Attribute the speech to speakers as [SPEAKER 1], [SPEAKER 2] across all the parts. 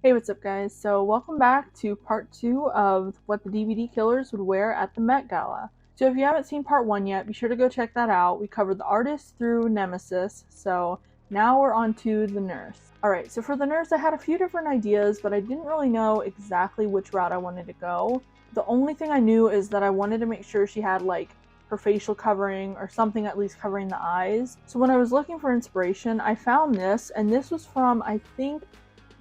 [SPEAKER 1] Hey, what's up guys? So welcome back to part 2 of what the DVD killers would wear at the Met Gala. So if you haven't seen part 1 yet, be sure to go check that out. We covered the artist through Nemesis, so now we're on to the nurse. Alright, so for the nurse I had a few different ideas, but I didn't really know exactly which route I wanted to go. The only thing I knew is that I wanted to make sure she had like her facial covering or something at least covering the eyes. So when I was looking for inspiration, I found this, and this was from, I think,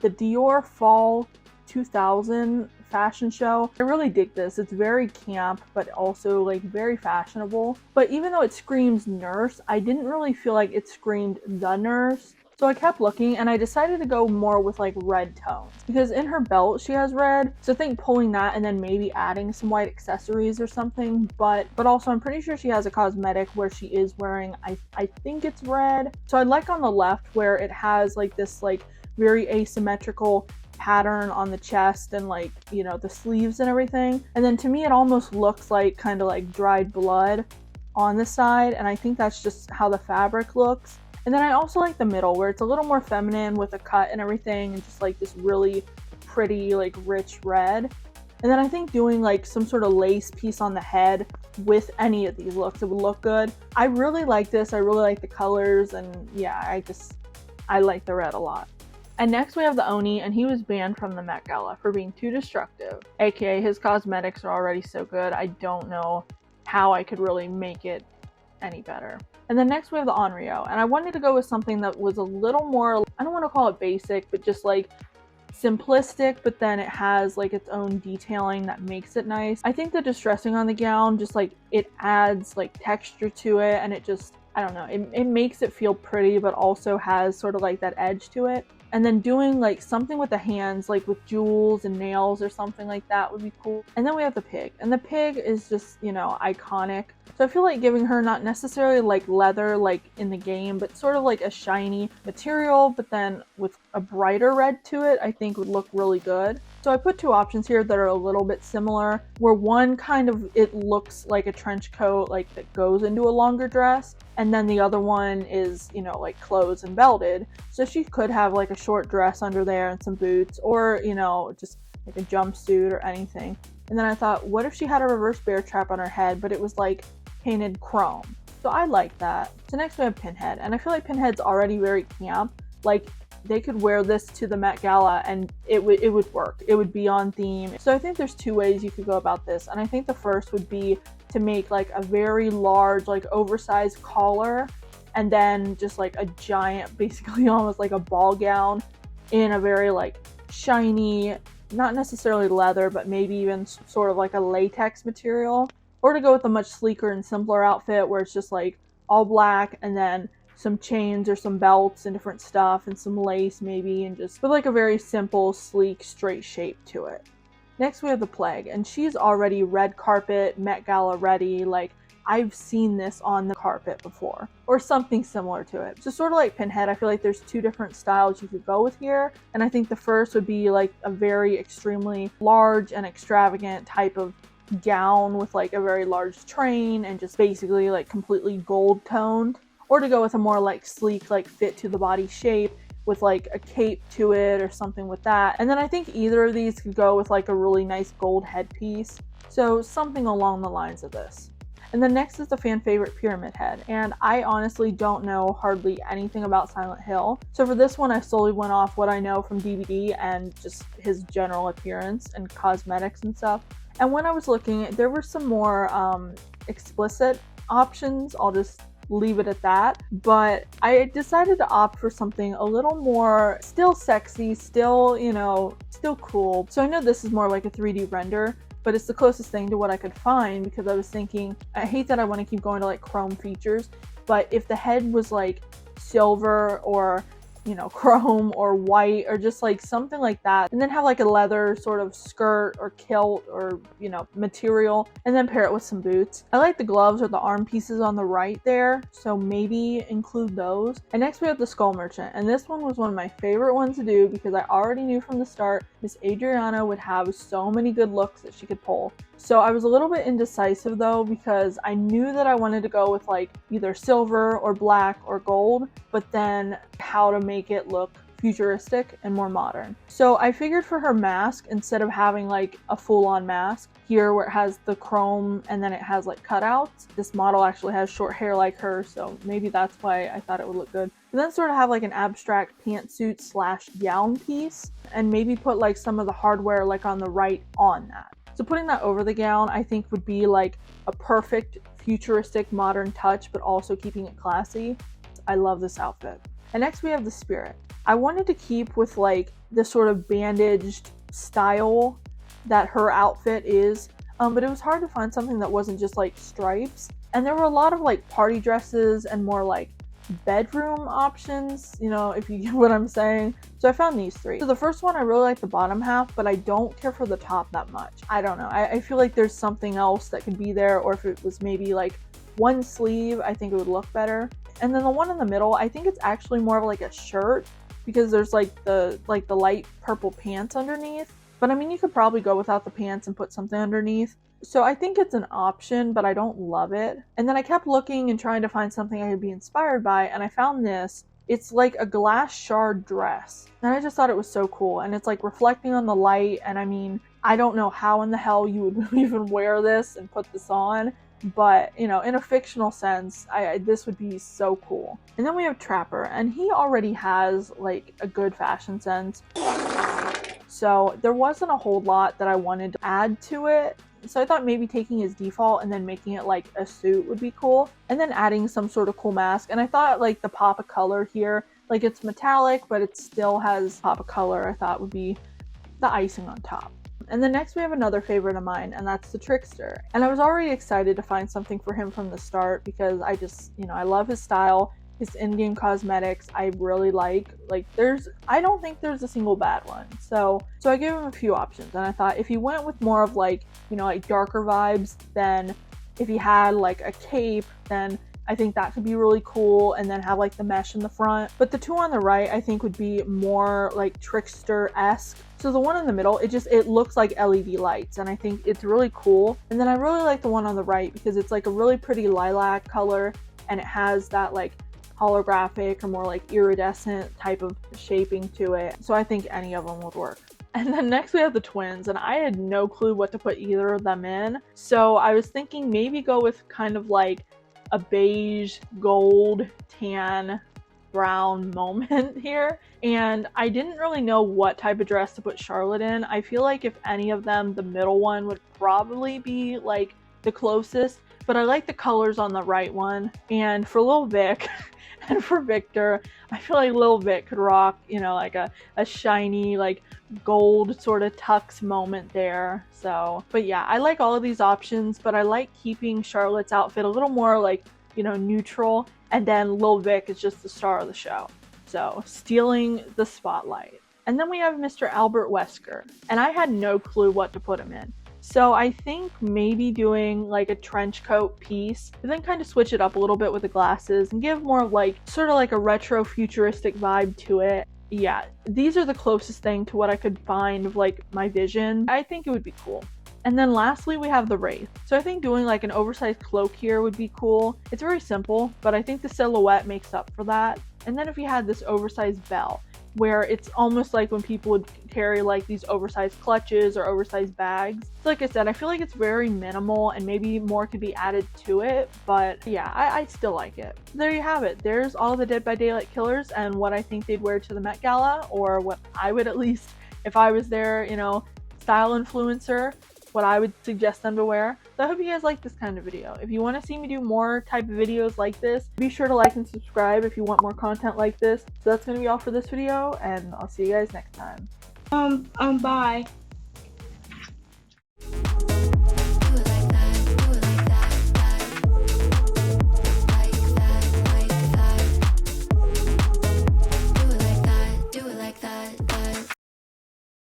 [SPEAKER 1] the Dior Fall 2000 fashion show. I really dig this. It's very camp, but also like very fashionable. But even though it screams nurse, I didn't really feel like it screamed the nurse. So I kept looking and I decided to go more with like red tones because in her belt she has red. So I think pulling that and then maybe adding some white accessories or something. But also I'm pretty sure she has a cosmetic where she is wearing, I think it's red. So I like on the left where it has like this like very asymmetrical pattern on the chest and like, you know, the sleeves and everything. And then to me it almost looks like kind of like dried blood on the side, and I think that's just how the fabric looks. And then I also like the middle where it's a little more feminine with a cut and everything, and just like this really pretty like rich red. And then I think doing like some sort of lace piece on the head with any of these looks, it would look good. I really like this. I really like the colors, and yeah, I like the red a lot. And next we have the Oni, and he was banned from the Met Gala for being too destructive. AKA his cosmetics are already so good, I don't know how I could really make it any better. And then next we have the Onryo, and I wanted to go with something that was a little more, I don't want to call it basic, but just like simplistic, but then it has like its own detailing that makes it nice. I think the distressing on the gown, just like it adds like texture to it, and it just, I don't know, it makes it feel pretty, but also has sort of like that edge to it. And then doing like something with the hands, like with jewels and nails or something like that would be cool. And then we have the pig, and the pig is just, you know, iconic. So I feel like giving her not necessarily like leather like in the game, but sort of like a shiny material, but then with a brighter red to it, I think would look really good. So I put two options here that are a little bit similar, where one kind of, it looks like a trench coat like that goes into a longer dress, and then the other one is, you know, like closed and belted. So she could have like a short dress under there and some boots, or, you know, just like a jumpsuit or anything. And then I thought, what if she had a reverse bear trap on her head, but it was like painted chrome? So I like that. So next we have Pinhead, and I feel like Pinhead's already very camp. Like they could wear this to the Met Gala and it would work. It would be on theme. So I think there's two ways you could go about this. And I think the first would be to make like a very large, like oversized collar, and then just like a giant, basically almost like a ball gown in a very like shiny, not necessarily leather, but maybe even sort of like a latex material. Or to go with a much sleeker and simpler outfit where it's just like all black and then some chains or some belts and different stuff and some lace maybe, and just with like a very simple, sleek, straight shape to it. Next we have the Plague, and she's already red carpet, Met Gala ready. Like I've seen this on the carpet before, or something similar to it. So sort of like Pinhead, I feel like there's two different styles you could go with here. And I think the first would be like a very extremely large and extravagant type of gown with like a very large train and just basically like completely gold toned. Or to go with a more like sleek, like fit to the body shape with like a cape to it or something with that. And then I think either of these could go with like a really nice gold headpiece. So something along the lines of this. And then next is the fan favorite Pyramid Head, and I honestly don't know hardly anything about Silent Hill. So for this one I solely went off what I know from DVD and just his general appearance and cosmetics and stuff. And when I was looking, there were some more explicit options. I'll just leave it at that. But I decided to opt for something a little more still sexy, still, you know, still cool. So I know this is more like a 3D render, but it's the closest thing to what I could find, because I was thinking, I hate that I want to keep going to like chrome features, but if the head was like silver or, you know, chrome or white or just like something like that, and then have like a leather sort of skirt or kilt or, you know, material, and then pair it with some boots. I like the gloves or the arm pieces on the right there, so maybe include those. And next we have the Skull Merchant, and this one was one of my favorite ones to do because I already knew from the start Miss Adriana would have so many good looks that she could pull. So I was a little bit indecisive though, because I knew that I wanted to go with like either silver or black or gold, but then how to make it look futuristic and more modern. So I figured for her mask, instead of having like a full-on mask here where it has the chrome and then it has like cutouts, this model actually has short hair like her, so maybe that's why I thought it would look good. And then sort of have like an abstract pantsuit slash gown piece, and maybe put like some of the hardware like on the right on that. So putting that over the gown I think would be like a perfect futuristic modern touch, but also keeping it classy. I love this outfit. And next we have the Spirit. I wanted to keep with like this sort of bandaged style that her outfit is, but it was hard to find something that wasn't just like stripes. And there were a lot of like party dresses and more like bedroom options, you know, if you get what I'm saying. So I found these three. So the first one, I really like the bottom half, but I don't care for the top that much. I don't know. I feel like there's something else that could be there, or if it was maybe like one sleeve, I think it would look better. And then the one in the middle, I think it's actually more of like a shirt, because there's like the light purple pants underneath. But I mean, you could probably go without the pants and put something underneath. So I think it's an option, but I don't love it. And then I kept looking and trying to find something I could be inspired by, and I found this. It's like a glass shard dress. And I just thought it was so cool. And it's like reflecting on the light. And I mean, I don't know how in the hell you would even wear this and put this on. But, you know, in a fictional sense, this would be so cool. And then we have Trapper, and he already has like a good fashion sense. So there wasn't a whole lot that I wanted to add to it. So I thought maybe taking his default and then making it like a suit would be cool. And then adding some sort of cool mask. And I thought like the pop of color here, like it's metallic, but it still has pop of color, I thought would be the icing on top. And then next we have another favorite of mine, and that's the Trickster. And I was already excited to find something for him from the start, because I just, you know, I love his style. His in-game cosmetics I really like I don't think there's a single bad one. So I gave him a few options, and I thought if he went with more of like, you know, like darker vibes, then if he had like a cape, then I think that could be really cool, and then have like the mesh in the front. But the two on the right I think would be more like Trickster-esque. So the one in the middle, it looks like LED lights, and I think it's really cool. And then I really like the one on the right because it's like a really pretty lilac color, and it has that like holographic or more like iridescent type of shaping to it. So I think any of them would work. And then next we have the twins, and I had no clue what to put either of them in. So I was thinking maybe go with kind of like a beige, gold, tan, brown moment here. And I didn't really know what type of dress to put Charlotte in. I feel like if any of them, the middle one would probably be like the closest, but I like the colors on the right one. And for Lil Vic and for Victor, I feel like Lil Vic could rock, you know, like a shiny, like gold sort of tux moment there. So, but yeah, I like all of these options, but I like keeping Charlotte's outfit a little more like, you know, neutral. And then Lil Vic is just the star of the show. So, stealing the spotlight. And then we have Mr. Albert Wesker, and I had no clue what to put him in. So I think maybe doing like a trench coat piece, and then kind of switch it up a little bit with the glasses and give more of like sort of like a retro futuristic vibe to it. Yeah, these are the closest thing to what I could find of like my vision. I think it would be cool. And then lastly, we have the Wraith. So I think doing like an oversized cloak here would be cool. It's very simple, but I think the silhouette makes up for that. And then if you had this oversized belt, where it's almost like when people would carry like these oversized clutches or oversized bags. So like I said, I feel like it's very minimal, and maybe more could be added to it, but yeah, I still like it. So there you have it. There's all the Dead by Daylight killers and what I think they'd wear to the Met Gala, or what I would, at least if I was their, you know, style influencer, what I would suggest them to wear. So I hope you guys like this kind of video. If you want to see me do more type of videos like this, be sure to like and subscribe if you want more content like this. So that's going to be all for this video, and I'll see you guys next time.
[SPEAKER 2] Bye.